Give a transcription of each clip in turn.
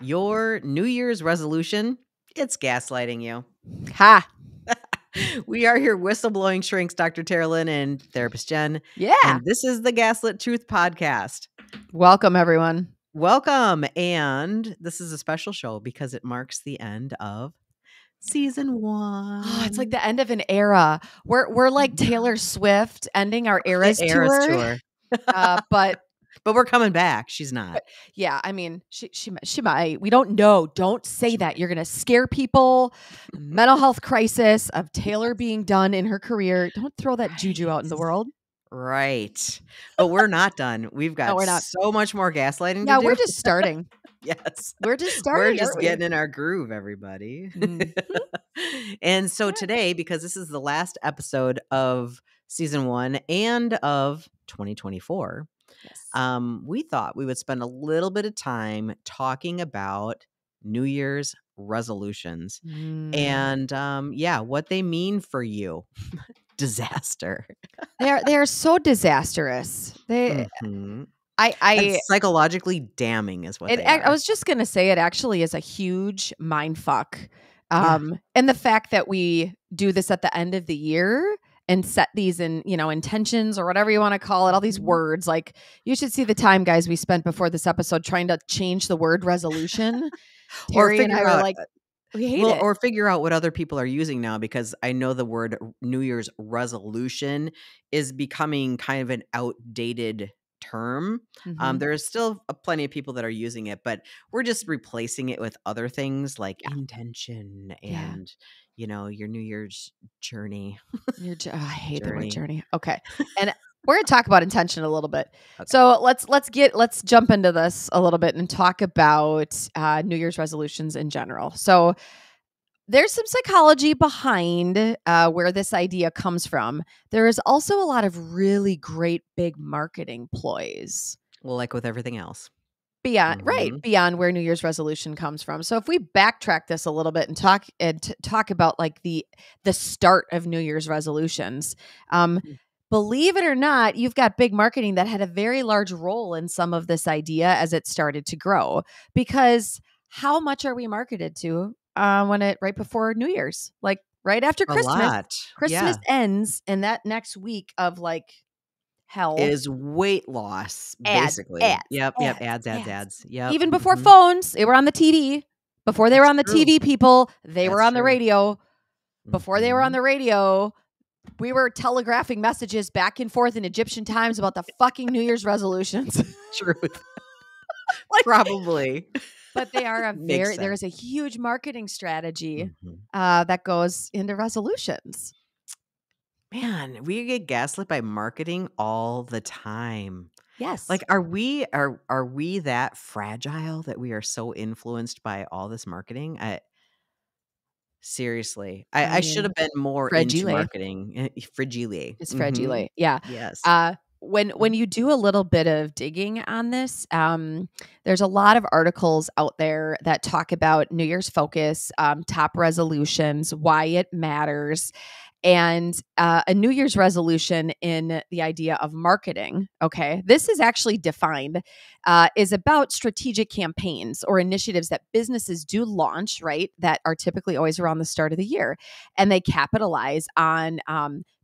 Your New Year's resolution, it's gaslighting you. Ha. We are your whistleblowing shrinks, Dr. Teralyn and Therapist Jenn. Yeah. And this is the Gaslit Truth Podcast. Welcome, everyone. Welcome. And this is a special show because it marks the end of season 1. Oh, it's like the end of an era. We're like Taylor Swift ending our Eras tour. But we're coming back. She's not. Yeah, I mean, she might. We don't know. Don't say that. You're gonna scare people. The mental health crisis of Taylor being done in her career. Don't throw that juju out in the world. Right. But we're not done. We've got so much more gaslighting to do. Yeah, we're just starting. Yes. We're just starting. We're just getting in our groove, everybody. Mm-hmm. And so today, because this is the last episode of season 1 and of 2024, yes. We thought we would spend a little bit of time talking about New Year's resolutions and what they mean for you. Disaster. They are so disastrous. And I psychologically damning is what they are. I was just gonna say it actually is a huge mind fuck. And the fact that we do this at the end of the year and set these intentions or whatever you want to call it, all these words. Like, you should see the time, guys, we spent before this episode trying to change the word resolution. Terry and I were like, we hate it. Or figure out what other people are using now, because I know the word New Year's resolution is becoming kind of an outdated term. There's still plenty of people that are using it, but we're just replacing it with other things like intention and your New Year's journey. I hate the word journey. Okay. And we're going to talk about intention a little bit. Okay. So let's jump into this a little bit and talk about New Year's resolutions in general. So there's some psychology behind where this idea comes from. There is also a lot of really great big marketing ploys. Well, like with everything else. Beyond where New Year's resolution comes from. So if we backtrack this a little bit and talk about like the start of New Year's resolutions, believe it or not, you've got big marketing that had a very large role in some of this idea as it started to grow. Because how much are we marketed to right before New Year's, like right after Christmas? Christmas ends, and that next week of like hell is weight loss, basically. Ads. Yep. Even before phones, they were on the TV. Before they were on the TV, people, they were on the radio. Before they were on the radio, we were telegraphing messages back and forth in Egyptian times about the fucking New Year's resolutions. Truth. Probably. But they are there's a huge marketing strategy that goes into resolutions. Man, we get gaslit by marketing all the time. Yes. Like, are we that fragile that we are so influenced by all this marketing? Seriously, I should have been more into marketing. Fragile. It's fragile. Yeah. Yes. When you do a little bit of digging on this, there's a lot of articles out there that talk about New Year's focus, top resolutions, why it matters, and a New Year's resolution in the idea of marketing. Okay, this is actually defined is about strategic campaigns or initiatives that businesses do launch, right? That are typically always around the start of the year, and they capitalize on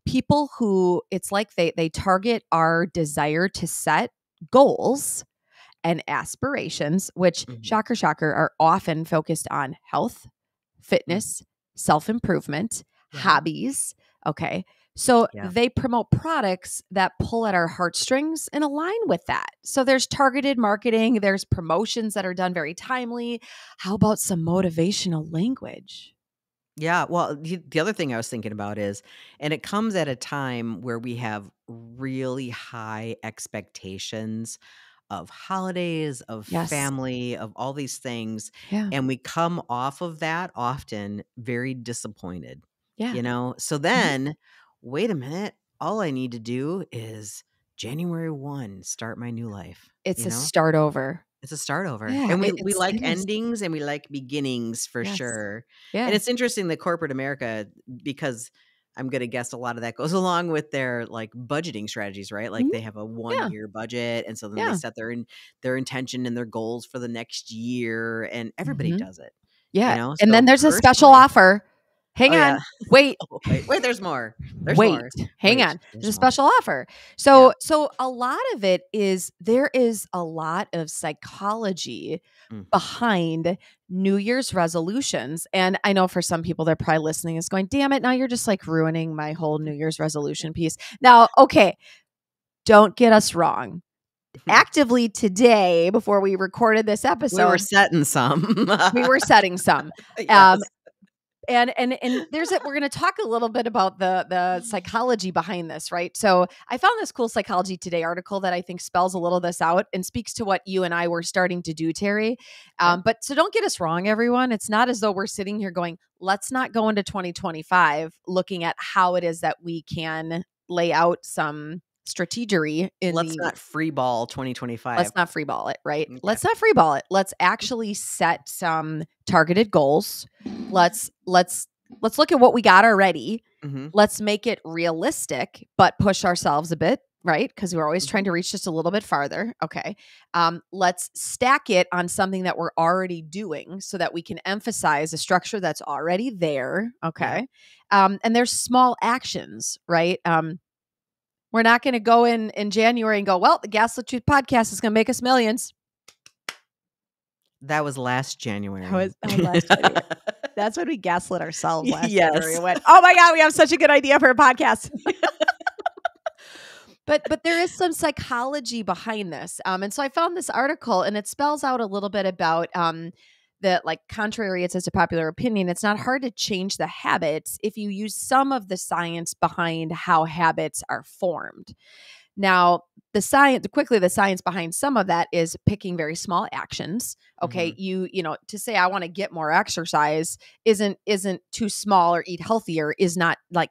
people who it's like they target our desire to set goals and aspirations, which shocker, are often focused on health, fitness, self-improvement, hobbies. Okay. So they promote products that pull at our heartstrings and align with that. So there's targeted marketing. There's promotions that are done very timely. How about some motivational language? Yeah. Well, the other thing I was thinking about is, and it comes at a time where we have really high expectations of holidays, of family, of all these things. Yeah. And we come off of that often very disappointed. Yeah. So then, wait a minute, all I need to do is January 1, start my new life. It's a start over. It's a start over. Yeah, and we like endings and we like beginnings for sure. Yeah. And it's interesting that corporate America, because I'm gonna guess a lot of that goes along with their like budgeting strategies, right? Like they have a Yeah. 1-year budget, and so then they Yeah. set their intention and their goals for the next year, and everybody Mhm. does it, Yeah. And then So there's a special personally, offer. oh Hang yeah, on. Wait. oh, wait, there's more, there's Wait. more, Hang on. There's a there's more, special offer. yeah. So a lot of it is there is a lot of psychology Mhm. behind New Year's resolutions. And I know for some people they're probably listening is going, damn it, now you're just like ruining my whole New Year's resolution piece. Now, okay, don't get us wrong. Actively today, before we recorded this We were episode, setting some. we were setting some. Yes. And there's it. We're going to talk a little bit about the psychology behind this, right? So I found this cool Psychology Today article that I think spells a little of this out and speaks to what you and I were starting to do, Terry. Okay. But so don't get us wrong, everyone. It's not as though we're sitting here going, let's not go into 2025 looking at how it is that we can lay out some strategery in Let's the not free ball 2025. let's not freeball it, right? Okay. Let's not freeball it. Let's actually set some targeted goals. Let's look at what we got already. Mhm. Let's make it realistic, but push ourselves a bit, right? Because we're always Mhm. trying to reach just a little bit farther. Okay. Let's stack it on something that we're already doing so that we can emphasize a structure that's already there. Okay. And there's small actions, right? We're not going to go in January and go, well, the Gaslit Truth Podcast is going to make us millions. That was last January. That was last January. That's when we gaslit ourselves last January Yes. and went, oh my God, we have such a good idea for a podcast. But there is some psychology behind this. And so I found this article and it spells out a little bit about that, like, contrary it says to popular opinion, it's not hard to change the habits if you use some of the science behind how habits are formed. Now, the science behind some of that is picking very small actions. Okay, you know, to say I want to get more exercise isn't too small, or eat healthier is not like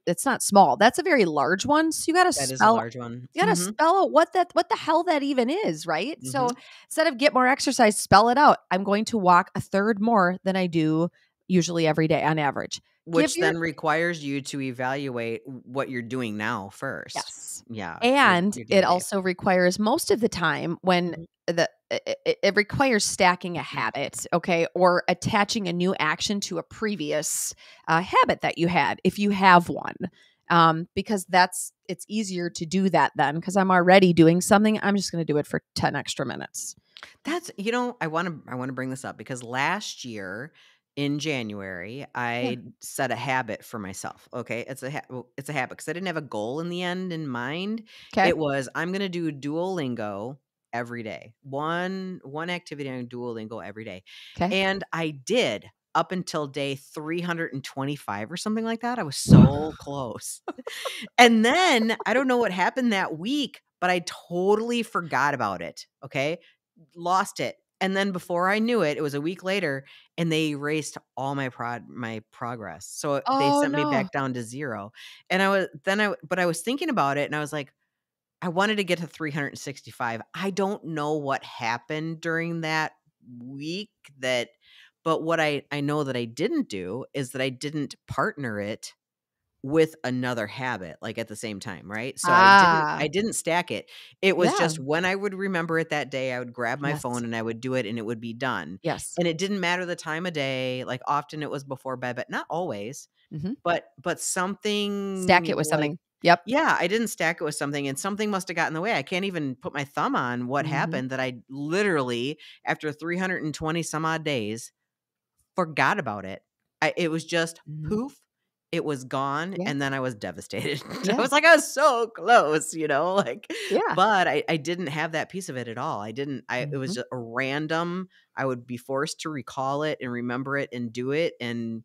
it's not small. That's a very large one. So you got to That is a spell large one. you got to spell out what the hell that even is, right? So Mhm. instead of get more exercise, spell it out. I'm going to walk a third more than I do usually every day on average. Which then requires you to evaluate what you're doing now first. Yes. Yeah. And your it day-to-day. also requires most of the time when Mhm. it requires stacking a habit, okay, or attaching a new action to a previous habit that you had, if you have one, because it's easier to do that then because I'm already doing something. I'm just going to do it for 10 extra minutes. That's, I want to bring this up because last year in January, I set a habit for myself. Okay. It's a habit because I didn't have a goal in the end in mind. Okay. It was, I'm going to do Duolingo every day. One activity on Duolingo every day. Okay. And I did up until day 325 or something like that. I was so close. And then I don't know what happened that week, but I totally forgot about it. Okay. Lost it. And then before I knew it, it was a week later and they erased all my progress. So they Oh sent me no. back down to 0. And but I was thinking about it and I was like, I wanted to get to 365. I don't know what happened during that week but what I know that I didn't do is that I didn't partner it with another habit, like, at the same time, right? So I didn't stack it. It was Yeah. just when I would remember it that day, I would grab my Yes. phone and I would do it and it would be done. Yes. And it didn't matter the time of day, like, often it was before bed, but not always. Mm-hmm. But something Stack it with like something. Yep. yeah, I didn't stack it with something and something must have gotten in the way. I can't even put my thumb on what Mhm. happened that I literally, after 320 some odd days, forgot about it. It was just Mhm. poof, it was gone, Yeah. and then I was devastated. I Yeah. was like, I was so close, like, Yeah. but I didn't have that piece of it at all. It was Mhm. just a random, I would be forced to recall it and remember it and do it, and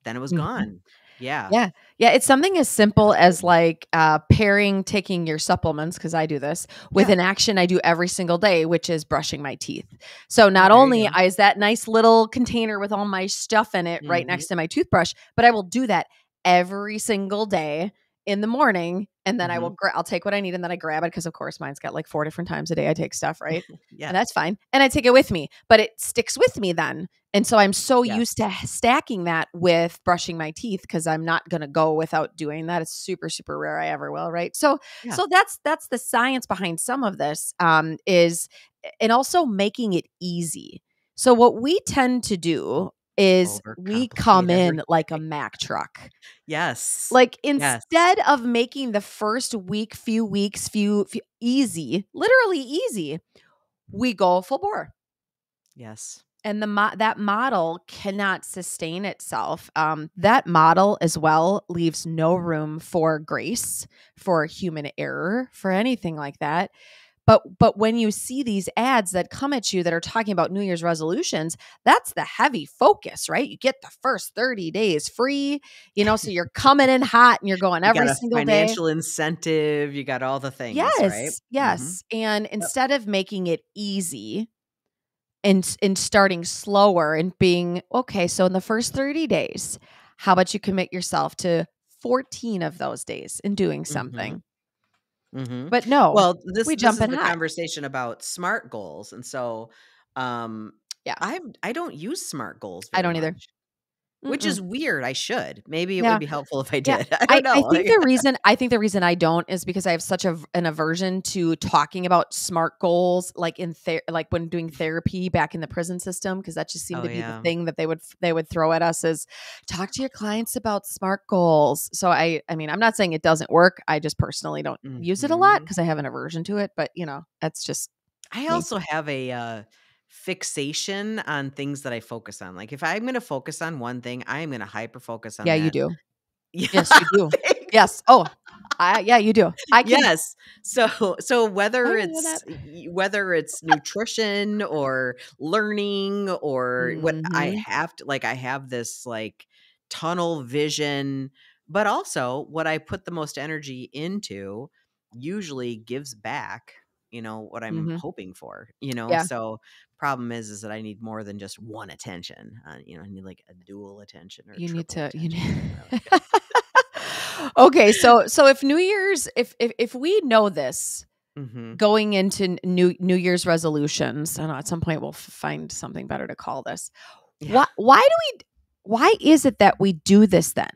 then it was Mhm. gone. Yeah. Yeah. Yeah. It's something as simple as like taking your supplements, because I do this, with Yeah. an action I do every single day, which is brushing my teeth. So not there you only go. is that nice little container with all my stuff in it right Mhm. next to my toothbrush, but I will do that every single day in the morning And then Mhm. I'll take what I need and then I grab it because of course mine's got like 4 different times a day I take stuff, right? Yeah. And that's fine. And I take it with me, but it sticks with me then. And so I'm so used to Yes. stacking that with brushing my teeth because I'm not going to go without doing that. It's super, super rare I ever will, right? So Yeah. so that's the science behind some of this is and also making it easy. So what we tend to do is we come Overcomplicate in like a everything. Mack truck. Yes. Like Yes. instead of making the first week, few weeks, few easy, literally easy, we go full bore. Yes. And that model cannot sustain itself. That model as well leaves no room for grace, for human error, for anything like that. But when you see these ads that come at you that are talking about New Year's resolutions, that's the heavy focus, right? You get the first 30 days free, so you're coming in hot and you're going You got every a single day. financial incentive, you got all the things, right? Yes, Mhm. yes. And Yep. instead of making it easy and starting slower and being, okay, so in the first 30 days, how about you commit yourself to 14 of those days in doing Mhm. something? Mhm. But no, Well, this we this jump is in the hot. conversation about SMART goals, and so, um, Yeah, I don't use SMART goals I very don't either. much, which Mm-mm. is weird. I should. Maybe it would Yeah. be helpful if I Yeah, did. I I don't I know. think the reason I don't is because I have such an aversion to talking about SMART goals, like like when doing therapy back in the prison system, because that just seemed Oh, to be the yeah. thing that they would throw at us is talk to your clients about SMART goals. So I mean, I'm not saying it doesn't work. I just personally don't use it a lot Mhm. because I have an aversion to it. But that's just I me. also have a, fixation on things that I focus on. Like, if I'm gonna focus on one thing, I am gonna hyper focus on Yeah, you that. do. Yeah, Yes, you do. thanks. Yes. Oh, yeah, you do. Yes. So I whether can hear that. whether it's nutrition or learning or what I Mhm. have to like I have this like tunnel vision, but also what I put the most energy into usually gives back, what I'm Mhm. hoping for, Yeah. So problem is that I need more than just one attention. I need like a dual attention or You need triple to you attention. need Okay, so if New Year's if we know this Mhm. going into New Year's resolutions, I don't know, at some point we'll find something better to call this. Yeah, Why is it that we do this then?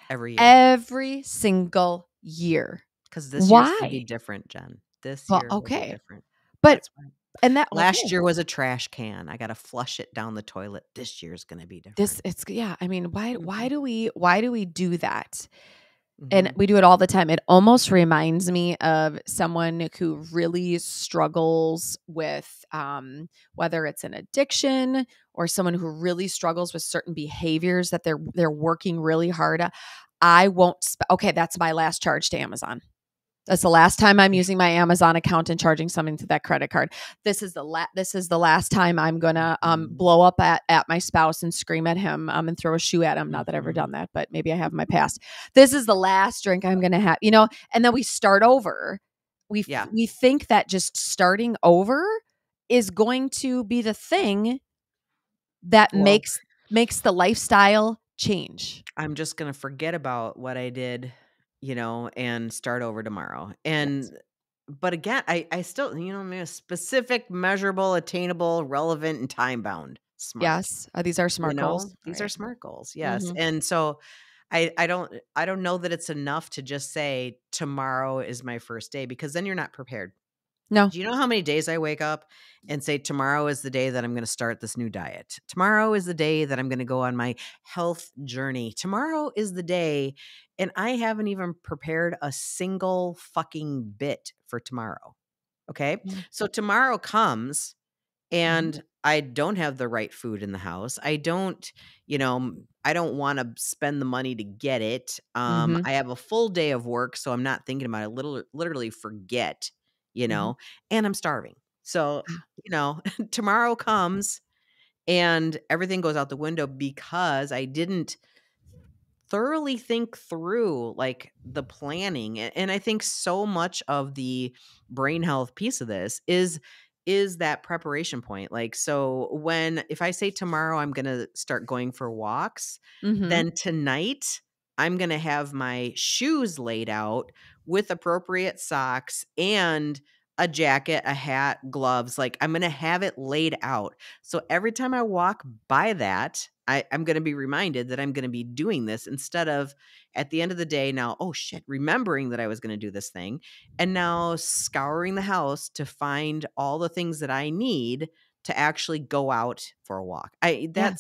every year. Every single year. 'Cause this year's gonna be Why? different, Jen. This Well, year will be okay. different. But That's why. and that Last okay. year was a trash can. I gotta flush it down the toilet. This year's gonna be This different. it's yeah, I mean, why Mhm, do we do that? And mhm. we do it all the time. It almost reminds me of someone who really struggles with whether it's an addiction or someone who really struggles with certain behaviors that they're working really hard at. I won't. Okay, that's my last charge to Amazon. That's the last time I'm Yeah. using my Amazon account and charging something to that credit card. This is the last time I'm gonna Mhm, blow up at my spouse and scream at him and throw a shoe at him. Not that I've ever mhm. done that, but maybe I have in my past. This is the last drink I'm gonna have, and then we start over. Yeah. We think that just starting over is going to be the thing that Well, makes the lifestyle change. I'm just gonna forget about what I did, and start over tomorrow. Yes. But again, I still, maybe specific, measurable, attainable, relevant, and time bound. SMART. Yes. These are smart goals. All These are right. SMART goals, yes, Mm-hmm. and so I don't know that it's enough to just say, "Tomorrow is my first day," because then you're not prepared. No. Do you know how many days I wake up and say, "Tomorrow is the day that I'm gonna start this new diet. Tomorrow is the day that I'm gonna go on my health journey. Tomorrow is the day," and I haven't even prepared a single fucking bit for tomorrow, okay? Mm-hmm. So tomorrow comes and I don't have the right food in the house. I don't want to spend the money to get it. Mm-hmm. I have a full day of work, so I'm not thinking about it. Literally forget, you Mm-hmm. know, and I'm starving. So, tomorrow comes and everything goes out the window because I didn't thoroughly think through like the planning, and I think so much of the brain health piece of this is that preparation point. Like, so when if I say tomorrow I'm going to start going for walks, Mm-hmm. then tonight I'm going to have my shoes laid out with appropriate socks and a jacket, a hat, gloves. Like, I'm going to have it laid out. So every time I walk by that, I'm going to be reminded that I'm going to be doing this instead of at the end of the day now, oh shit, remembering that I was going to do this thing and now scouring the house to find all the things that I need to actually go out for a walk. Yeah.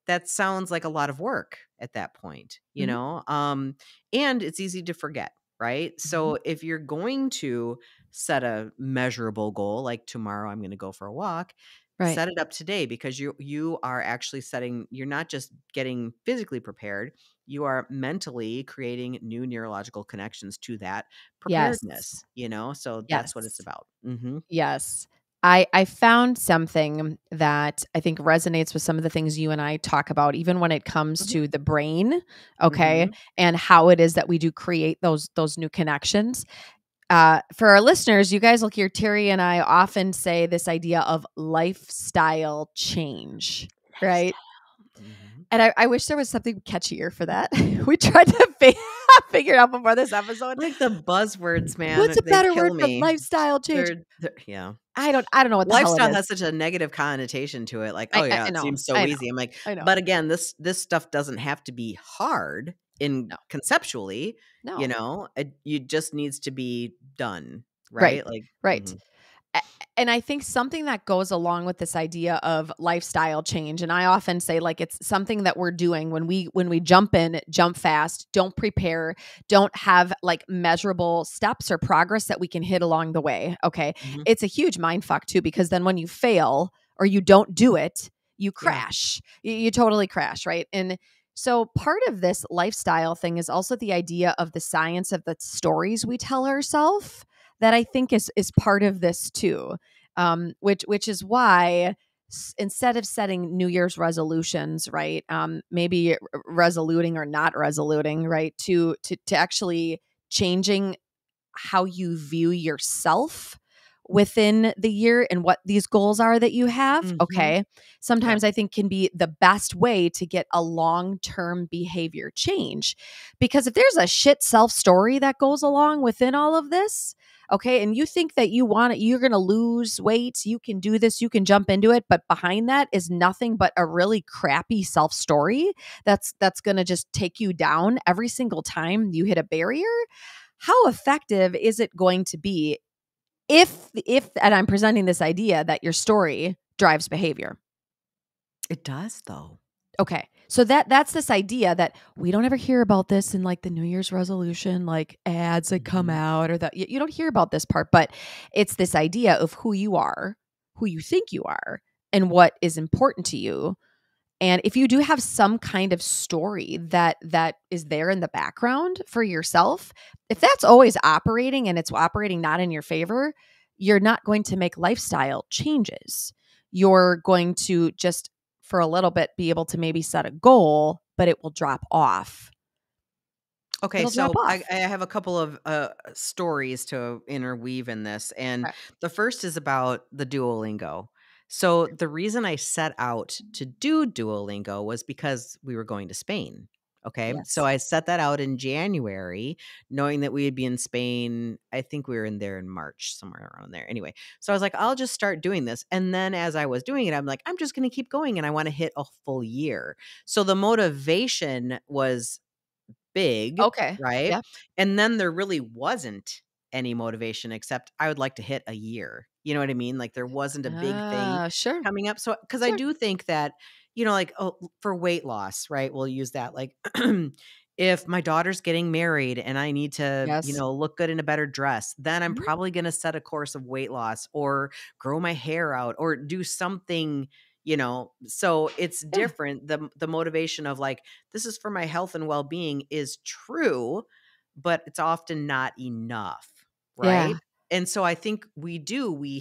That sounds like a lot of work at that point, you Mhm. know? And it's easy to forget, right? Mhm. So if you're going to set a measurable goal, like tomorrow I'm going to go for a walk, Right. set it up today because you are actually you're not just getting physically prepared, you are mentally creating new neurological connections to that Yes. preparedness, you know? So that's what it's Yes. about. Mhm. Yes. I found something that I think resonates with some of the things you and I talk about, even when it comes Mhm. to the brain, okay, Mhm. and how it is that we do create those new connections. For our listeners, you guys will hear Terry and I often say this idea of lifestyle change, right? Lifestyle. Mhm. And I wish there was something catchier for that. We tried to figure it out before this episode. Like the buzzwords, What's man, a they better kill word for me. lifestyle change? They're yeah. I don't know what the hell it Lifestyle is. has such a negative connotation to it, like, "Oh, yeah, I it know. seems so I know. easy." I'm like, I know. but again, this stuff doesn't have to be hard in No. conceptually, you No. know? It just needs to be done, Right. right? Like Right. mhm, A and I think something that goes along with this idea of lifestyle change, and I often say, like, it's something that we're doing when we jump in, jump fast, don't prepare, don't have, like, measurable steps or progress that we can hit along the way, okay? mhm, It's a huge mind fuck too, because then when you fail or you don't do it, you yeah, crash. You totally crash, right? And so part of this lifestyle thing is also the idea of the science of the stories we tell ourselves that I think is part of this too. Which is why instead of setting New Year's resolutions, right? Maybe resoluting or not resoluting, right? To actually changing how you view yourself within the year and what these goals are that you have, mhm, okay, yeah, sometimes I think can be the best way to get a long-term behavior change. Because if there's a shit self story that goes along within all of this, okay, and you think that you want it, you're going to lose weight, you can do this, you can jump into it, but behind that is nothing but a really crappy self story that's going to just take you down every single time you hit a barrier. How effective is it going to be if and I'm presenting this idea that your story drives behavior? it does though. Okay. So that's this idea that we don't ever hear about this in like the New Year's resolution, like ads that come Mhm, out or that you don't hear about this part, but it's this idea of who you are, who you think you are, and what is important to you. And if you do have some kind of story that is there in the background for yourself, if that's always operating and it's operating not in your favor, you're not going to make lifestyle changes. You're going to just for a little bit be able to maybe set a goal, but it will drop off. okay, It'll drop so I off. I have a couple of, stories to interweave in this, and Okay. the first is about the Duolingo. So, the reason I set out to do Duolingo was because we were going to Spain, okay? So, Yes. I set that out in January knowing that we'd be in Spain. I think we were in there in March, somewhere around there. Anyway, so I was like, "I'll just start doing this," and then as I was doing it, I'm like, "I'm just gonna keep going, and I wanna hit a full year." So, the motivation was big, Okay. right? Yep. And then there really wasn't any motivation except I would like to hit a year. You know what I mean? Like there wasn't a big thing Sure. coming up. So, because I Sure. do think that, like, oh, for weight loss, right? We'll use that. Like, if my daughter's getting married and I need to, Yes. look good in a better dress, then I'm Mhm. probably going to set a course of weight loss or grow my hair out or do something. So it's Yeah. different. The motivation of like, this is for my health and well-being is true, but it's often not enough, Yeah. right? And so I think we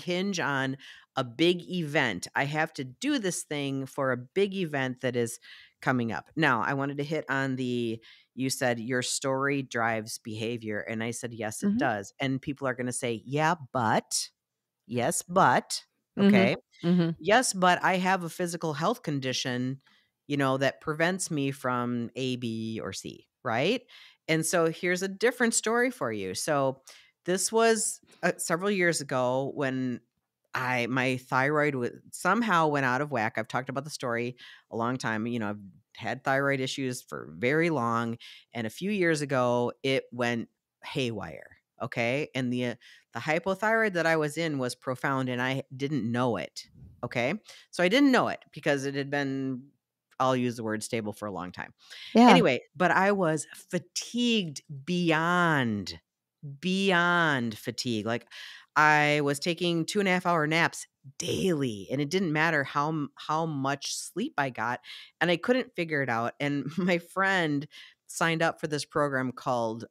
hinge on a big event. I have to do this thing for a big event that is coming up. Now, I wanted to hit on you said your story drives behavior. And I said, yes, it Mhm. does. And people are going to say, yeah, but, yes, but, Mhm. okay. Mhm. Yes, but I have a physical health condition, that prevents me from A, B, or C, right? And so here's a different story for you. So this was several years ago when my thyroid somehow went out of whack. I've talked about the story a long time. I've had thyroid issues for very long, and a few years ago it went haywire. Okay, and the hypothyroid that I was in was profound, and I didn't know it. Okay, so I didn't know it because it had been, I'll use the word stable, for a long time. Yeah. Anyway, but I was fatigued beyond fatigue. Like, I was taking 2.5-hour naps daily, and it didn't matter how much sleep I got, and I couldn't figure it out. And my friend signed up for this program called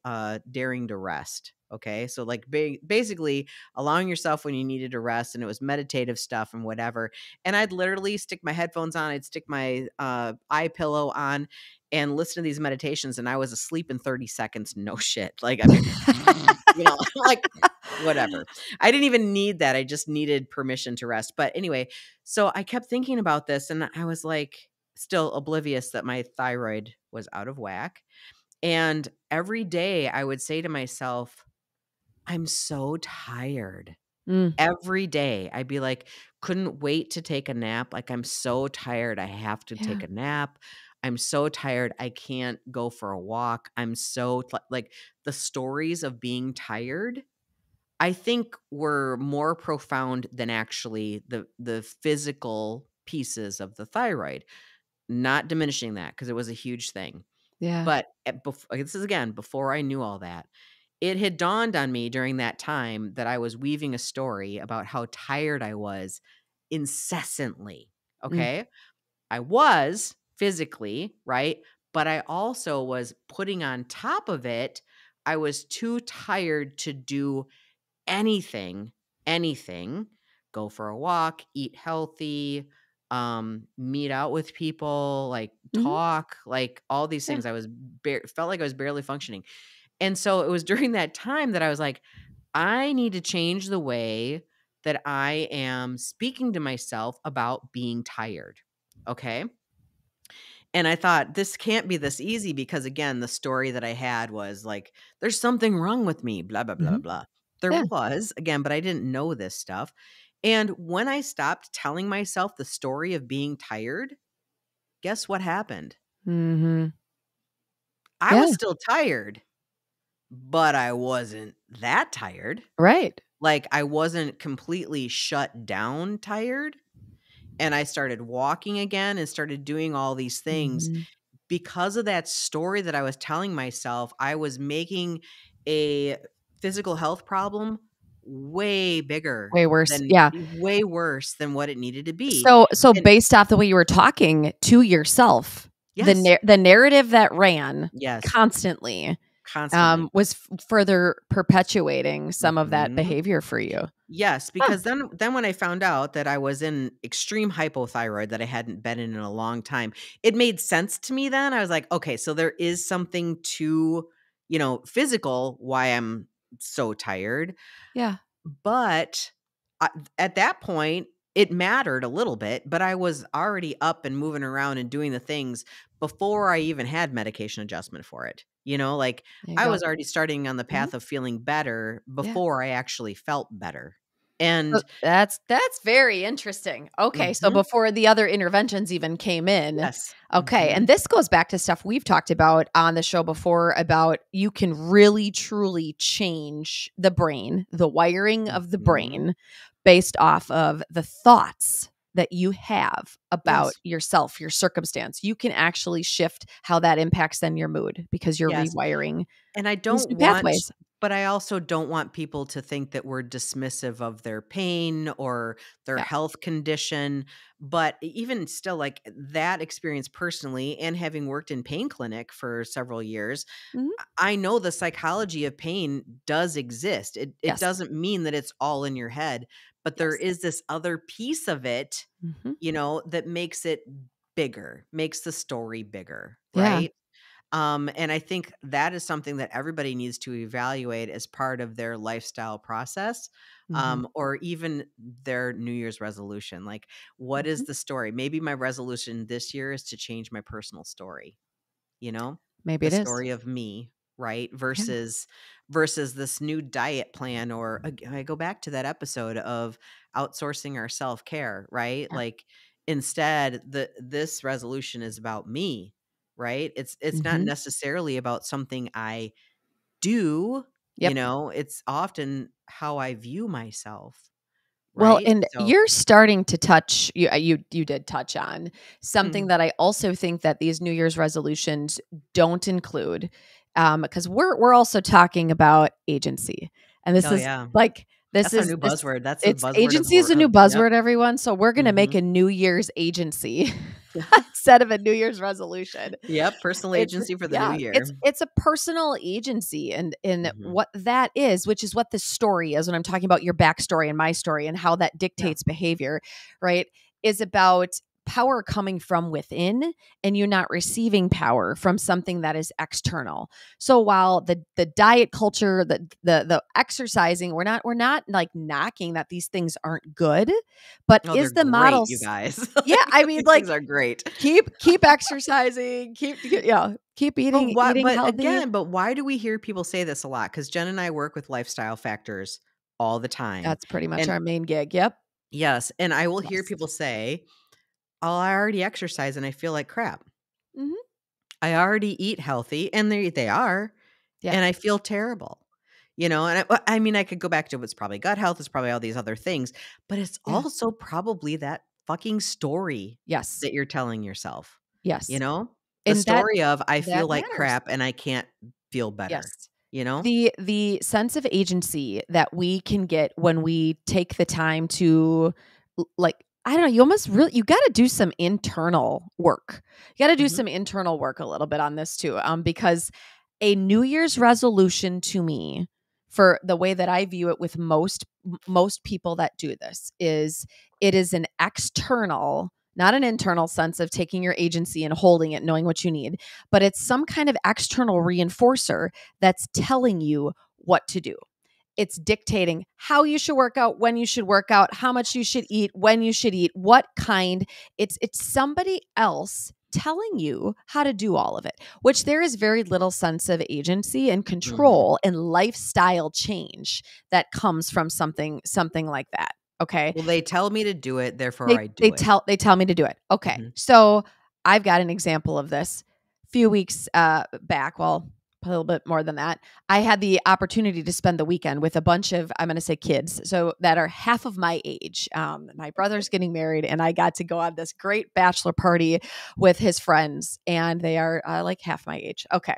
Daring to Rest. Okay, so like basically allowing yourself when you needed to rest, and it was meditative stuff and whatever. And I'd literally stick my headphones on, I'd stick my eye pillow on, and listen to these meditations, and I was asleep in 30 seconds. No shit. Like, I mean, like, whatever. I didn't even need that. I just needed permission to rest. But anyway, so I kept thinking about this, and I was like, still oblivious that my thyroid was out of whack. And every day I would say to myself, I'm so tired. Mm, Every day I'd be like, couldn't wait to take a nap. Like, I'm so tired. I have to take yeah. a nap. I'm so tired. I can't go for a walk. I'm so like, the stories of being tired, I think, were more profound than actually the physical pieces of the thyroid. Not diminishing that, because it was a huge thing. Yeah. But this is, again, before I knew all that. It had dawned on me during that time that I was weaving a story about how tired I was incessantly. Mm, Okay. I was physically, right? But I also was putting on top of it, I was too tired to do anything, anything, go for a walk, eat healthy, meet out with people, like mhm. talk, like all these Yeah. things. I was felt like I was barely functioning. And so it was during that time that I was like, I need to change the way that I am speaking to myself about being tired. Okay. And I thought, this can't be this easy, because, again, the story that I had was like, there's something wrong with me, blah, blah, blah, blah, Mhm. blah. There Yeah. was, again, but I didn't know this stuff. And when I stopped telling myself the story of being tired, guess what happened? Mhm. I Yeah. was still tired, but I wasn't that tired. Right. Like, I wasn't completely shut down tired. And I started walking again and started doing all these things. Mhm. Because of that story that I was telling myself, I was making a physical health problem Way worse. Yeah. way worse than what it needed to be. So And based off the way you were talking to yourself, yes, the narrative that ran yes, constantly, constantly. was further perpetuating some of that Mhm. behavior for you. Yes, Huh. because then when I found out that I was in extreme hypothyroid that I hadn't been in a long time, it made sense to me then. I was like, okay, so there is something to, physical, why I'm so tired. Yeah. But I at that point, it mattered a little bit, but I was already up and moving around and doing the things before I even had medication adjustment for it. Like, There you I go. was already starting on the Mhm. path of feeling better Yeah. before I actually felt better. So And that's very interesting. Okay, so mhm, before the other interventions even came in. yes. Okay, and Mhm, this goes back to stuff we've talked about on the show before about you can really truly change the brain, the wiring of the mhm. brain based off of the thoughts that you have about Yes, yourself, your circumstance. You can actually shift how that impacts then your mood because you're yes. rewiring And I these don't new want pathways. but I also don't want people to think that we're dismissive of their pain or their Yeah. health condition. But even still, like, that experience personally, and having worked in pain clinic for several years, Mhm. I know the psychology of pain does exist. It Yes. doesn't mean that it's all in your head, but there Yes. is this other piece of it, Mhm. that makes it bigger, makes the story bigger, Yeah. right? And I think that is something that everybody needs to evaluate as part of their lifestyle process, Mhm. or even their New Year's resolution. Like, what is Mhm. the story? Maybe my resolution this year is to change my personal story, Maybe the it is. story of me. right? Yeah. Versus this new diet plan, or I go back to that episode of outsourcing our self-care, right? Yeah. Like instead this resolution is about me, right? It's not Mhm. necessarily about something I do, Yep. it's often how I view myself, Well, right? and So you're starting to touch you did touch on something Mhm. that I also think that these New Year's resolutions don't include, because we're also talking about agency, and this Oh, is yeah. like this That's our is new this buzzword. That's the it's buzzword of the agency is word a new of yep. buzzword, everyone. So we're gonna make Mhm. a New Year's agency instead of a New Year's resolution. Yep, personal It's agency for the new yeah, year. it's a personal agency, and Mhm. what that is, which is what the story is when I'm talking about your backstory and my story and how that Yeah. dictates behavior, right? Is about power coming from within and you not receiving power from something that is external. So while the diet culture, the exercising, we're not like knocking that these things aren't good, but Oh, they're is the great, you models guys. yeah, I mean, These things like are great. keep exercising, keep But what eating but healthy. again, but why do we hear people say this a lot? Because Jen and I work with lifestyle factors all the time. That's pretty much And our main gig. Yep. yes, and I will hear Yes. people say, "Oh, I already exercise and I feel like crap. Mhm. I already eat healthy," and they are, Yep. and I feel terrible. And I mean, I could go back to it's probably gut health, it's probably all these other things, but it's Yeah. also probably that fucking story Yes. that you're telling yourself, you Yes. know? The And that story of, "I feel that like matters. crap and I can't feel better," Yes. you know? The sense of agency that we can get when we take the time to like I don't know, you almost really you got to do some internal work. You got to do Mhm, some internal work a little bit on this too, because a New Year's resolution to me, for the way that I view it with most people that do this, is it is an external, not an internal sense of taking your agency and holding it, knowing what you need, but it's some kind of external reinforcer that's telling you what to do. It's dictating how you should work out, when you should work out, how much you should eat, when you should eat, what kind. It's somebody else telling you how to do all of it, which there is very little sense of agency and mhm. control and lifestyle change that comes from something like that. Okay. Well, they tell me to do it, therefore I They do it. tell me to do it. Okay. Mhm, So I've got an example of this. A few weeks back, well, a little bit more than that, I had the opportunity to spend the weekend with a bunch of, I'm going to say kids, so that are half of my age. My brother's getting married, and I got to go on this great bachelor party with his friends, and they are like half my age. Okay.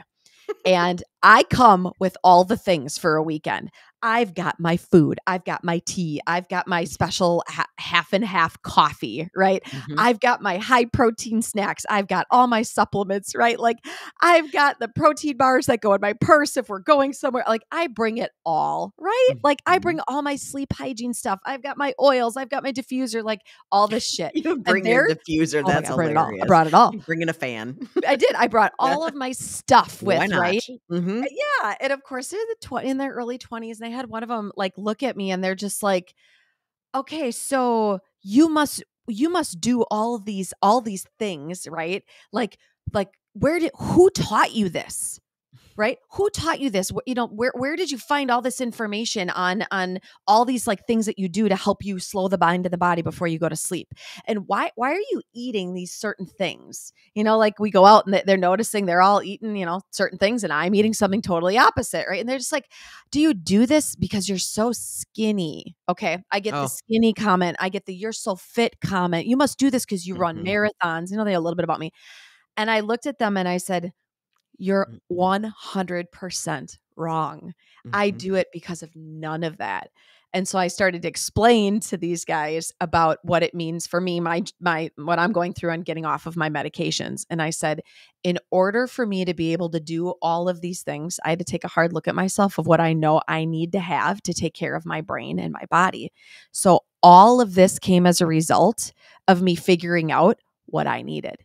And I come with all the things for a weekend. I've got my food. I've got my tea. I've got my special half and half coffee, right? mhm. I've got my high protein snacks. I've got all my supplements, right? Like I've got the protein bars that go in my purse if we're going somewhere. Like I bring it all, right? Like I bring Mhm. all my sleep hygiene stuff. I've got my oils. I've got my diffuser, like all this shit. You And bring your they're, diffuser, oh my that's God, I brought it all. I hilarious. brought it all. You bring in a fan. I did. I brought all of my stuff Why with, right? not? Mhm. Yeah, and of course, they're in their early 20s, and they had one of them, like, look at me, and they're just like, "Okay, so you must do all these things, right? Like, who taught you this?" Right? Who taught you this? Where did you find all this information on all these like things that you do to help you slow the mind of the body before you go to sleep? And why are you eating these certain things? Like we go out and they're noticing they're all eating, certain things, and I'm eating something totally opposite, right? And they're just like, "Do you do this because you're so skinny?" Okay, I get the Oh, skinny comment. I get the "you're so fit" comment. You must do this because you run mhm, marathons. They know a little bit about me. And I looked at them and I said, "You're mhm, 100% wrong. I mhm. do it because of none of that." And so I started to explain to these guys about what it means for me, my what I'm going through and getting off of my medications. And I said, in order for me to be able to do all of these things, I had to take a hard look at myself of what I know I need to have to take care of my brain and my body. So all of this came as a result of me figuring out what I needed.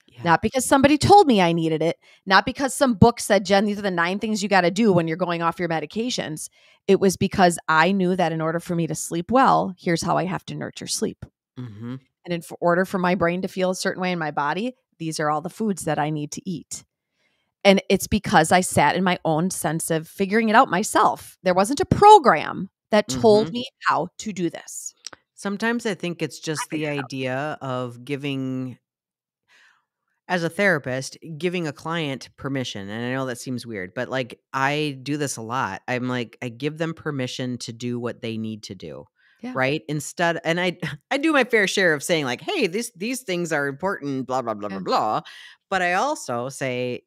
Yeah. Not because somebody told me I needed it, not because some book said, "Jen, these are the 9 things you got to do when you're going off your medications." It was because I knew that in order for me to sleep well, here's how I have to nurture sleep. Mhm. And in order for my brain to feel a certain way in my body, these are all the foods that I need to eat. And it's because I sat in my own sense of figuring it out myself. There wasn't a program that told me how to do this. Sometimes I think it's I just the figured it out. idea of giving, as a therapist, giving a client permission. And I know that seems weird, but like I do this a lot. I'm like, I give them permission to do what they need to do. Yeah. Right. Instead, and I do my fair share of saying, like, hey, these things are important, blah, blah, blah, blah, Yeah. blah. But I also say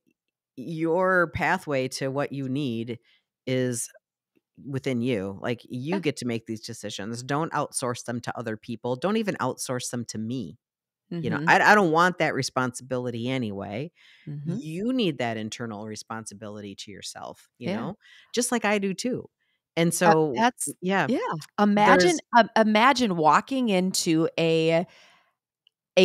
your pathway to what you need is within you. Like, you Yeah. get to make these decisions. Don't outsource them to other people. Don't even outsource them to me. Mm-hmm. I don't want that responsibility anyway. Mm-hmm. You need that internal responsibility to yourself, Yeah. just like I do too. And so, That's yeah, yeah. Imagine there's imagine walking into a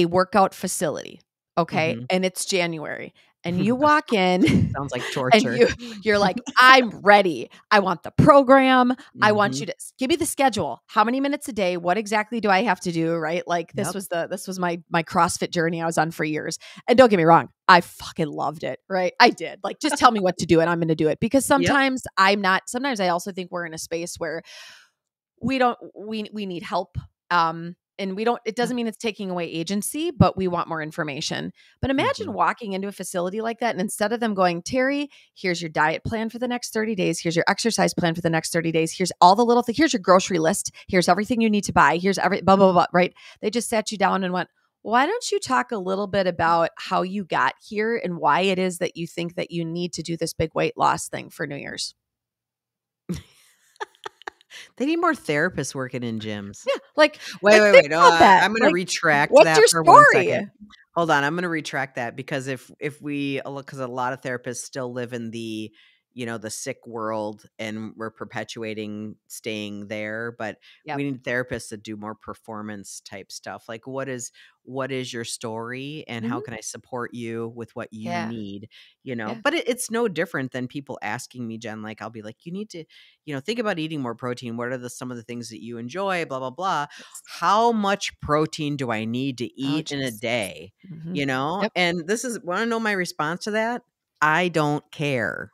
workout facility, okay? Mhm. And it's January, and you walk in Sounds like and torture. you're like, "I'm ready. I want the program. I want Mhm. you to give me the schedule. How many minutes a day? What exactly do I have to do?" Right? Like Yep. this was my CrossFit journey I was on for years. And don't get me wrong, I fucking loved it, right? I did. Like, just tell me what to do and I'm going to do it, because Yep. sometimes I also think we're in a space where we need help. And we don't, it Yeah. doesn't mean it's taking away agency, but we want more information. But imagine Mhm. walking into a facility like that, and instead of them going, Terry, here's your diet plan for the next 30 days. Here's your exercise plan for the next 30 days. Here's all the little things. Here's your grocery list. Here's everything you need to buy. Here's every blah, blah, blah, right? They just sat you down and went, why don't you talk a little bit about how you got here and why it is that you think that you need to do this big weight loss thing for New Year's? They need more therapists working in gyms. Yeah. Like, Wait. think No, about that. I'm gonna Like, retract what's that your for 1 story? second. Hold on, I'm gonna retract that because if we look, because a lot of therapists still live in the, the sick world, and we're perpetuating staying there, but Yep. we need therapists that do more performance type stuff. Like, what is your story, and how Mhm. can I support you with what you Yeah. need? Yeah. But it's no different than people asking me, Jen, like, I'll be like, you need to, think about eating more protein. What are some of the things that you enjoy? Blah, blah, blah. Yes. How much protein do I need to Oh, eat in a jeez. day? Mhm. Yep. And this is, want to know my response to that? I don't care.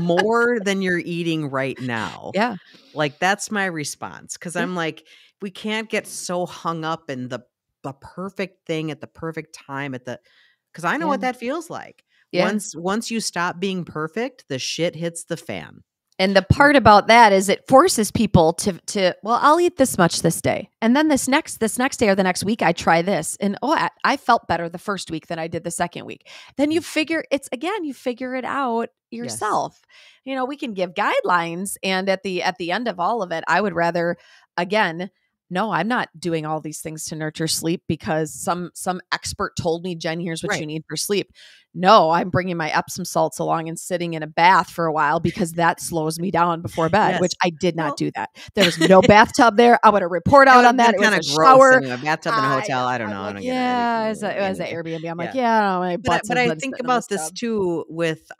More than you're eating right now. Yeah. Like, that's my response. Cause Yeah. I'm like, we can't get so hung up in the perfect thing at the perfect time cause I know Yeah. what that feels like. Yeah. Once you stop being perfect, the shit hits the fan. And the part about that is it forces people to well, I'll eat this much this day. And then this next day or the next week I try this. And I felt better the first week than I did the second week. Then you figure it out Yes. yourself. We can give guidelines, and at the end of all of it, I would rather, again, no, I'm not doing all these things to nurture sleep because some expert told me, Jen, here's what you Right. need for sleep. No, I'm bringing my Epsom salts along and sitting in a bath for a while because that slows me down before bed, Yes. which I did not Well, do that. There was no bathtub there. I would have report that out would on have that. been It was kinda a gross shower. anyway, bathtub in a I hotel, know. I don't I'm know, I like, don't get it. yeah, it was an Anyway, Airbnb. I'm like, yeah. yeah, my butts But and I suds think sitting in this about this tub. too with,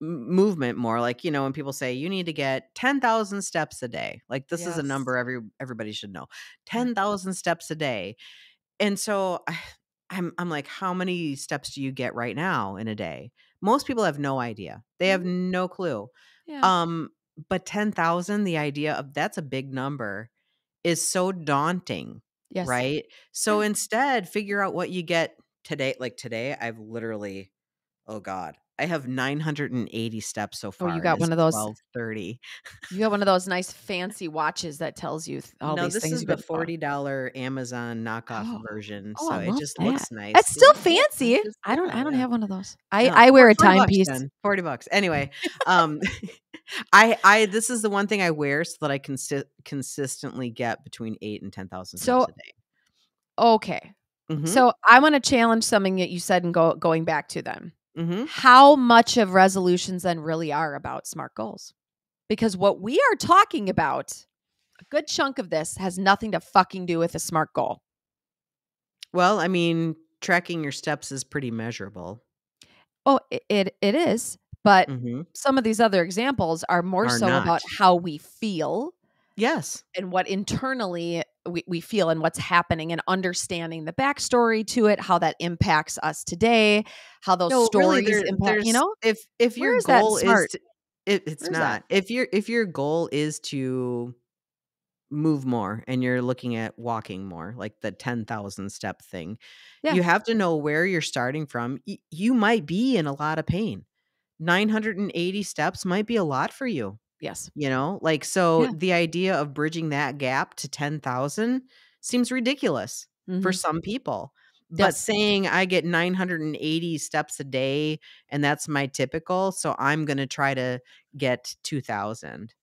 movement more, like, when people say you need to get 10,000 steps a day. Like, this is a Yes. number everybody should know. Yeah. 10,000 steps a day. And so I'm like, how many steps do you get right now in a day? Most people have no idea. They have Mhm. no clue. Yeah. Um, but 10,000, the idea of that's a big number, is so daunting, Yes. right? So Yeah. instead, figure out what you get today. Like today, I've literally, oh God, I have 980 steps so Oh, you far, and got it's one of those. 12:30. You got one of those nice fancy watches that tells you all No, these this things is you the got to follow. $40 Amazon knockoff Oh. version, Oh, I so it love just that. looks nice. It's still Yeah, yeah, fancy. I don't yeah. have one of those. No, I wear a 40 bucks, timepiece. Jen, 40 bucks. Anyway, um, I this is the one thing I wear so that I can consistently get between 8 and 10,000 steps So, a day. okay. Mhm, So, I want to challenge something that you said and going back to them. mhm. How much of resolutions then really are about SMART goals? Because what we are talking about, a good chunk of this has nothing to fucking do with a SMART goal. Well, I mean, tracking your steps is pretty measurable. Oh, it is, but Mhm. some of these other examples are more Are so not. about how we feel Yes. and what internally we feel and what's happening, and understanding the backstory to it, how that impacts us today, how those No, really, stories impact, there's if your where is that in goal is SMART? to it's Where's that? not. If your goal is to move more and you're looking at walking more, like the 10,000 step thing, Yeah. you have to know where you're starting from. You might be in a lot of pain. 980 steps might be a lot for you. Yes. Like, so Yeah. the idea of bridging that gap to 10,000 seems ridiculous for Mhm. some people. But Yes. saying I get 980 steps a day and that's my typical, so I'm going to try to get 2,000.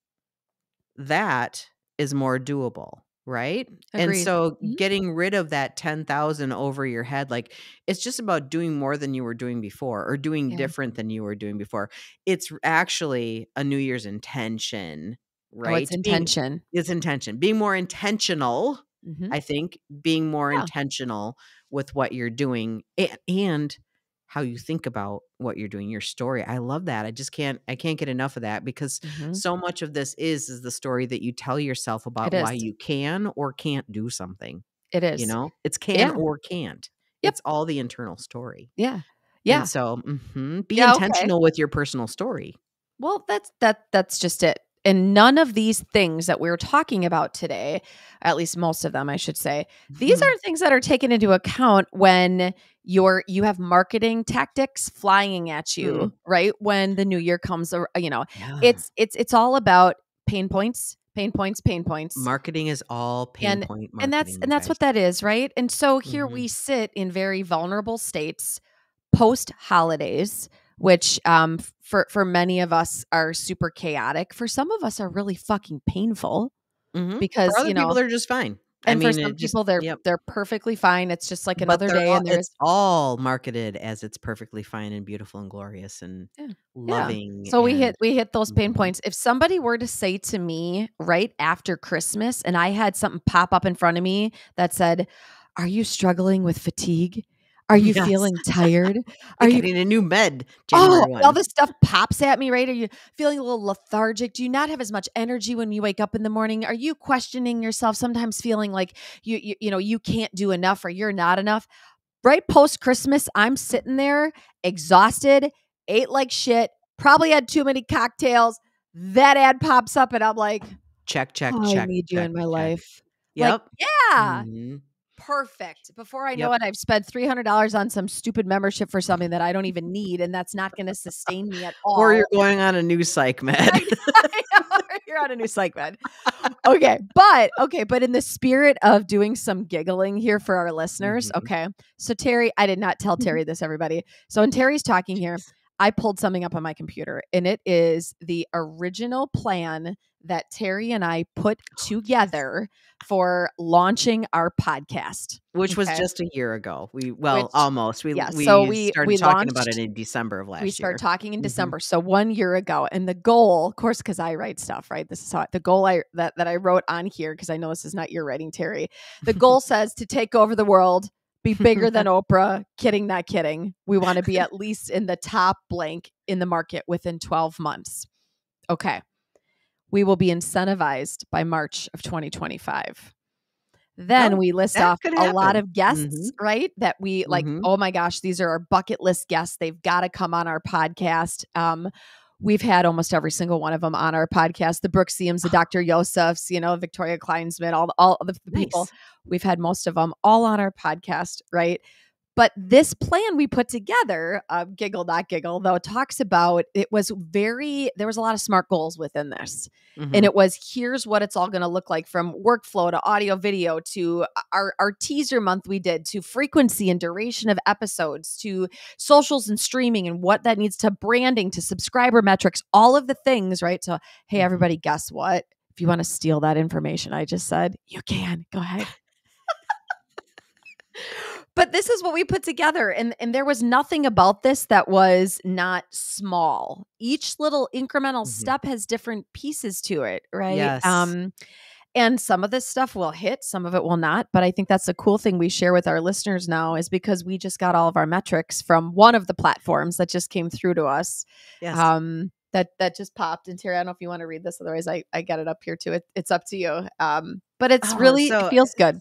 That is more doable, right? And Agreed. so Mhm. getting rid of that 10,000 over your head, like, it's just about doing more than you were doing before or doing Yeah. different than you were doing before. It's actually a New Year's intention, Oh, it's right? intention. It's intention. Being more intentional, Mhm. I think, being more Yeah. intentional with what you're doing and how you think about what you're doing, your story. I love that. I can't get enough of that because Mhm. so much of this is the story that you tell yourself It about why is. you can or can't do something, It is. It's can Yeah. or can't. Yep. It's all the internal story. Yeah. And Yeah. so, be Yeah, okay. intentional with your personal story. Well, that's just it. And none of these things that we're talking about today, at least most of them, I should say, these are things that are taken into account when you have marketing tactics flying at you, Mm. right? When the new year comes, Yeah. it's all about pain points, pain points, pain points. Marketing is all pain And point and that's marketing, and you that's guys. what that is, right? And so here Mhm. we sit in very vulnerable states post holidays, which for many of us are super chaotic. For some of us are really fucking painful Mhm. For because, other people, they're just fine. I and for mean, some it just people yep. they're perfectly fine. It's just like But another day and it's there's all marketed as it's perfectly fine and beautiful and glorious and yeah. Yeah. loving So we and hit those pain mhm. points. If somebody were to say to me right after Christmas and I had something pop up in front of me that said, "Are you struggling with fatigue? Are you Yes. feeling tired? Are Like you getting a new med Oh, January all 1. this stuff pops at me, right? Are you feeling a little lethargic? Do you not have as much energy when you wake up in the morning? Are you questioning yourself, sometimes feeling like you can't do enough or you're not enough?" Right post Christmas, I'm sitting there exhausted, ate like shit, probably had too many cocktails. That ad pops up and I'm like, Check, check, "Oh, I check, need you check, in my check. life." Like, Yep. yeah. Mhm. Perfect. Before I know Yep. it, I've spent $300 on some stupid membership for something that I don't even need, and that's not gonna sustain me at Or you're all. going on a new psych med. I know, you're on a new psych med. Okay, but in the spirit of doing some giggling here for our listeners, Mhm. okay. So Terry, I did not tell Terry this, everybody. So when Terry's talking here, Jeez. I pulled something up on my computer, and it is the original plan that Terry and I put Oh, jeez. together for launching our podcast. Which was Okay. just a year ago. Well, Which almost. yeah, so We we started talking about it launched in December of we last started year. talking in Mhm. December, so 1 year ago, and the goal, of course, because I write stuff, right? This is how the goal that I wrote on here, because I know this is not your writing, Terry. The goal says to take over the world, be bigger than Oprah. Kidding, not kidding. We want to be at least in the top blank in the market within 12 months. Okay. We will be incentivized by March of 2025. Then Oh, we list that off could a lot happen. of guests, Mhm. right? That we like, Mhm. oh my gosh, these are our bucket list guests. They've got to come on our podcast. We've had almost every single one of them on our podcast. The Brooksiums, the Dr. Yosefs, Victoria Kleinsmith, all the people. Nice. We've had most of them all on our podcast, right? But this plan we put together, giggle, not giggle, though, talks about there was a lot of smart goals within this. And Mhm. it was, here's what it's all going to look like, from workflow to audio video to our teaser month we did, to frequency and duration of episodes, to socials and streaming and what that needs, to branding, to subscriber metrics, all of the things, right? So, hey, Mhm. everybody, guess what? If you want to steal that information I just said, you can. Go ahead. But this is what we put together, and there was nothing about this that was not small. Each little incremental Mhm. step has different pieces to it, right? Yes. And some of this stuff will hit, some of it will not. But I think that's the cool thing we share with our listeners now, is because we just got all of our metrics from one of the platforms that just came through to us. Yes. that just popped. And Terry, I don't know if you want to read this. Otherwise, I got it up here too. It's up to you. But it's Oh, really, it so feels good.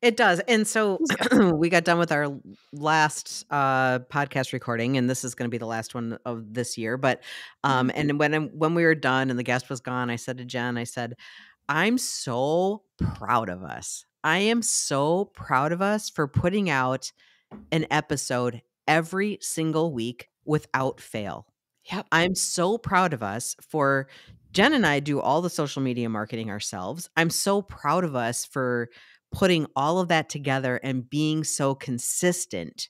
it does. And so Feels good. we got done with our last podcast recording, and this is going to be the last one of this year. But Yeah. and when we were done and the guest was gone, I said to Jen, I said, I'm so proud of us. I am so proud of us for putting out an episode every single week without fail. Yep. I'm so proud of us for Jen and I do all the social media marketing ourselves. I'm so proud of us for putting all of that together and being so consistent.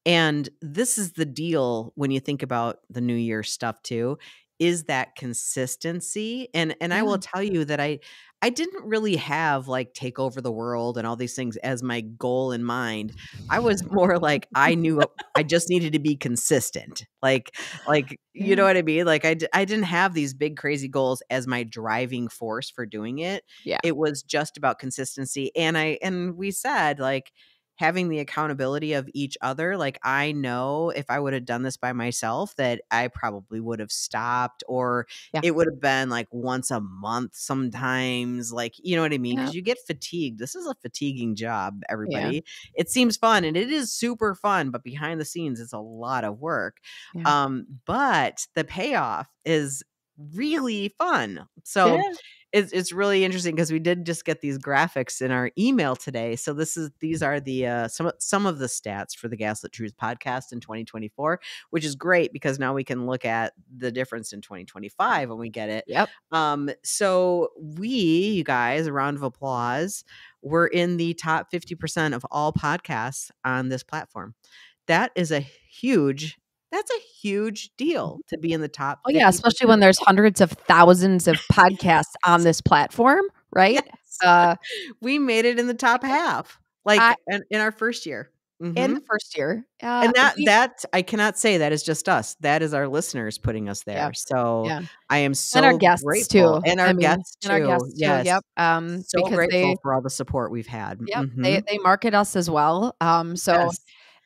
And this is the deal when you think about the New Year stuff too, is that consistency. And I Yeah. will tell you that I didn't really have like take over the world and all these things as my goal in mind. I was more like I knew I just needed to be consistent. Like you know Yeah. what I mean? Like I didn't have these big crazy goals as my driving force for doing it. Yeah. It was just about consistency. And we said like having the accountability of each other. Like I know if I would have done this by myself that I probably would have stopped, or Yeah. it would have been like once a month sometimes, like, you know what I mean? Yeah. Because you get fatigued. This is a fatiguing job, Yeah. everybody. It seems fun and it is super fun, but behind the scenes, it's a lot of work. Yeah. But the payoff is really fun. So Yeah. it's really interesting because we did just get these graphics in our email today. So these are the some of the stats for the Gaslit Truth podcast in 2024, which is great because now we can look at the difference in 2025 when we get it. Yep. So you guys, a round of applause. We're in the top 50% of all podcasts on this platform. That is that's a huge deal to be in the top Oh, yeah, 50%. especially when there's hundreds of thousands of podcasts on this platform, right? Yes. We made it in the top half, I like in our first year. in the Mhm. first year, And we that I cannot say that is just us. That is our listeners putting us yeah, there. So yeah, I am and our so guests grateful. too. And I our mean, guests and our too. guests too, yep, Yes. So because grateful for all the support we've had. yep, Mhm. they market us as well, so Yes.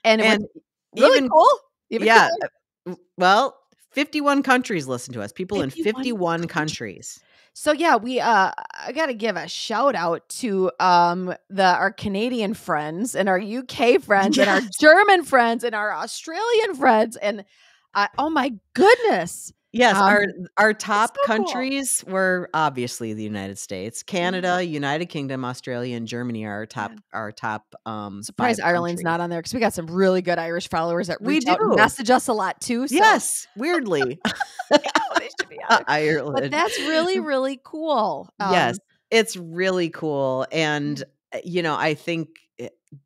and what's And really even cool, even yeah, cooler, well, 51 countries listen to us. People in 51 51 countries. countries. So yeah, we I gotta give a shout out to our Canadian friends and our UK friends and our Yes. German friends and our Australian friends and oh my goodness. Yes, Um our it's top so cool. countries were obviously the United States, Yeah. Canada, United Kingdom, Australia, and Germany are Yeah. our top, Surprised 5 Ireland's countries. not on there because we got some really good Irish followers that We reach out and do. message us a lot too. So Yes, weirdly. I know they should be on there. But Ireland. that's really, really cool. Yes, it's really cool, Yeah. and, I think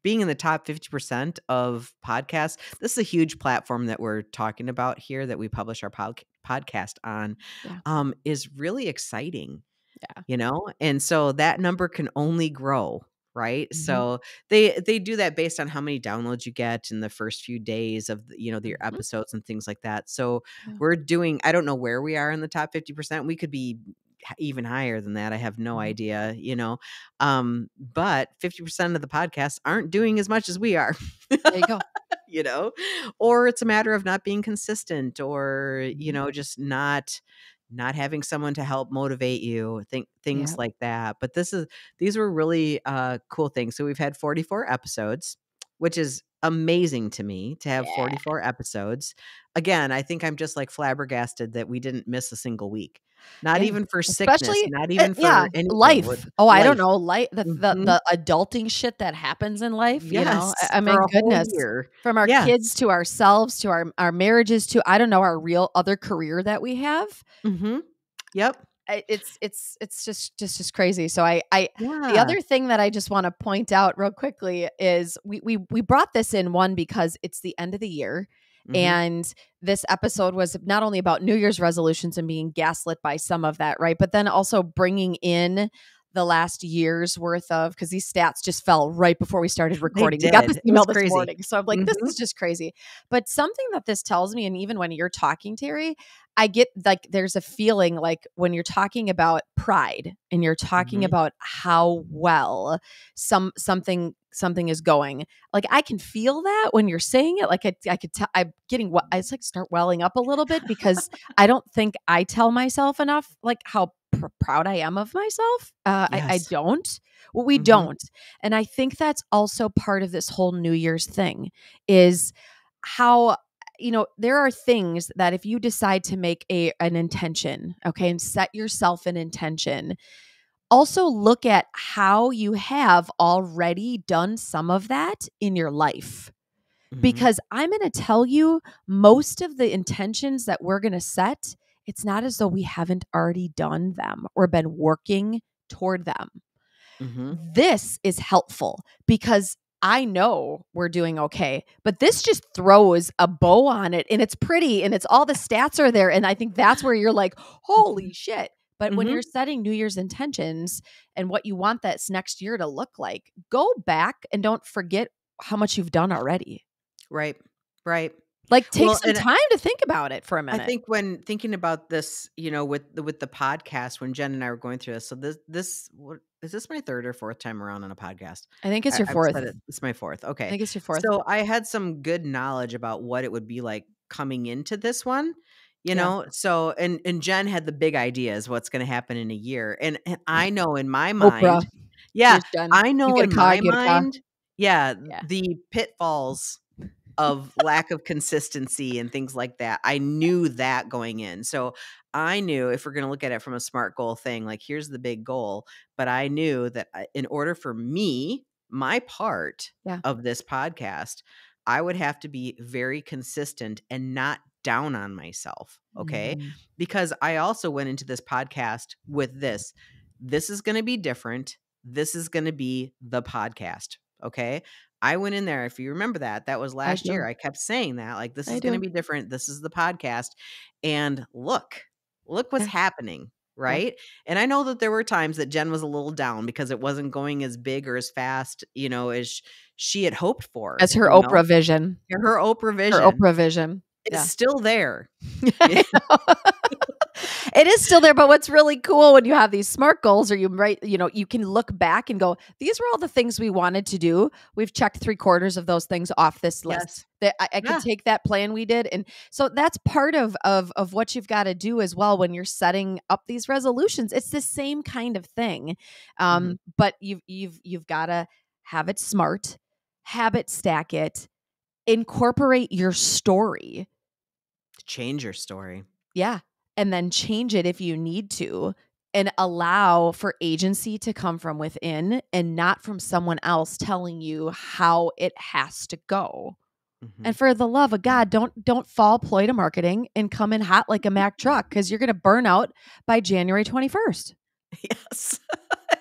being in the top 50% of podcasts, this is a huge platform that we're talking about here that we publish our podcast on, Yeah. is really exciting. Yeah. And so that number can only grow, right? Mhm. So they do that based on how many downloads you get in the first few days of your Mhm. episodes and things like that. So Yeah. we're doing, I don't know where we are in the top 50%. We could be even higher than that. I have no Mhm. idea. But 50% of the podcasts aren't doing as much as we are. There you go. you know or it's a matter of not being consistent, or Mhm. just not having someone to help motivate you, things Yeah. like that. But these were really cool things. So we've had 44 episodes, which is amazing to me to have Yeah. 44 episodes. Again, I think I'm just like flabbergasted that we didn't miss a single week, not Yeah, even for sickness, especially not even yeah, for anything. life. Oh, I don't Life. know, the Mhm. the adulting shit that happens in life, Yes, I for mean, a whole goodness, year. from our kids Yes. to ourselves to our marriages to, I don't know, our real other career that we have. Mhm. Yep. It's just crazy. So I the Yeah. other thing that I just wanna point out real quickly is we brought this in, one, because it's the end of the year, Mhm. and this episode was not only about New Year's resolutions and being gaslit by some of that, right? But then also bringing in the last year's worth of, because these stats just fell right before we started They recording. We got this did. It was email this crazy. morning. So I'm like, this Mhm. is just crazy. But something that this tells me, and even when you're talking, Terry, I get like there's a feeling like when you're talking about pride and you're talking Mhm. about how well something is going. Like I can feel that when you're saying it. Like I could tell I'm getting what I just like start welling up a little bit because I don't think I tell myself enough like how proud I am of myself. I Yes. don't. Well, we Mhm. don't. And I think that's also part of this whole New Year's thing is how there are things that if you decide to make an intention, okay, and set yourself an intention, also look at how you have already done some of that in your life. Mhm. Because I'm going to tell you, most of the intentions that we're going to set, it's not as though we haven't already done them or been working toward them. Mhm. This is helpful because I know we're doing okay, but this just throws a bow on it and it's pretty and it's all the stats are there. And I think that's where you're like, holy shit. But when Mhm. you're setting New Year's intentions and what you want this next year to look like, go back and don't forget how much you've done already. Right. Right. Like take Well, some and time to think about it for a I minute. think when thinking about this, with the podcast, when Jen and I were going through this, so this what is this my 3rd or 4th time around on a podcast? I think it's your I've said fourth. it. It's my 4th. I Okay. think it's your fourth. So I had some good knowledge about what it would be like coming into this one, Yeah. So and Jen had the big ideas what's going to happen in a year. And I know in my Oprah. mind, yeah, Here's Jen. I You know get a in car, my get a car. mind, yeah, Yeah. the pitfalls of lack of consistency and things like that. I knew that going in. So I knew if we're going to look at it from a SMART goal thing, like here's the big goal. But I knew that in order for me, my part Yeah. of this podcast, I would have to be very consistent and not down on myself. Okay. Mhm. Because I also went into this podcast with this. This is going to be different. This is going to be the podcast. Okay. I went in there, if you remember that was I last year. do. I kept saying that, like, this I is gonna do. be different. This is the podcast. And look what's Yeah. happening, Yeah. right? And I know that there were times that Jen was a little down because it wasn't going as big or as fast, as she had hoped for, As her Oprah vision. Her Oprah Her vision Oprah vision. is Yeah. still there. I know. It is still there, but what's really cool when you have these SMART goals or you can look back and go, these were all the things we wanted to do. We've checked 3/4 of those things off this list. Yes. That I could Yeah. take that plan we did. And so that's part of what you've got to do as well when you're setting up these resolutions. It's the same kind of thing. Mhm. But you've got to have it smart, habit stack it, incorporate your story. Change your story. Yeah. And then change it if you need to and allow for agency to come from within and not from someone else telling you how it has to go. Mhm. And for the love of God, don't fall ploy to marketing and come in hot like a Mack truck because you're going to burn out by January 21st. Yes.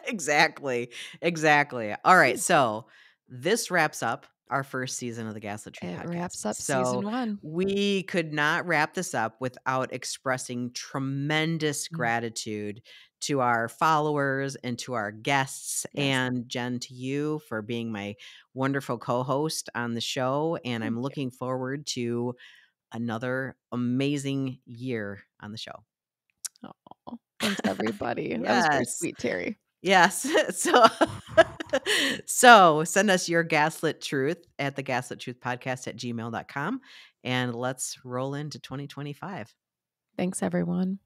Exactly. Exactly. All right. So this wraps up our first season of the Gaslit Truth It podcast. wraps up So season 1. we could not wrap this up without expressing tremendous Mm. gratitude to our followers and to our guests, Yes. and Jen, to you for being my wonderful co-host on the show. And Thank I'm you. looking forward to another amazing year on the show. Oh, thanks everybody. That was very Yes. sweet, Terry. Yes. So send us your gaslit truth at the Gaslit Truth Podcast at gmail.com, and let's roll into 2025. Thanks everyone.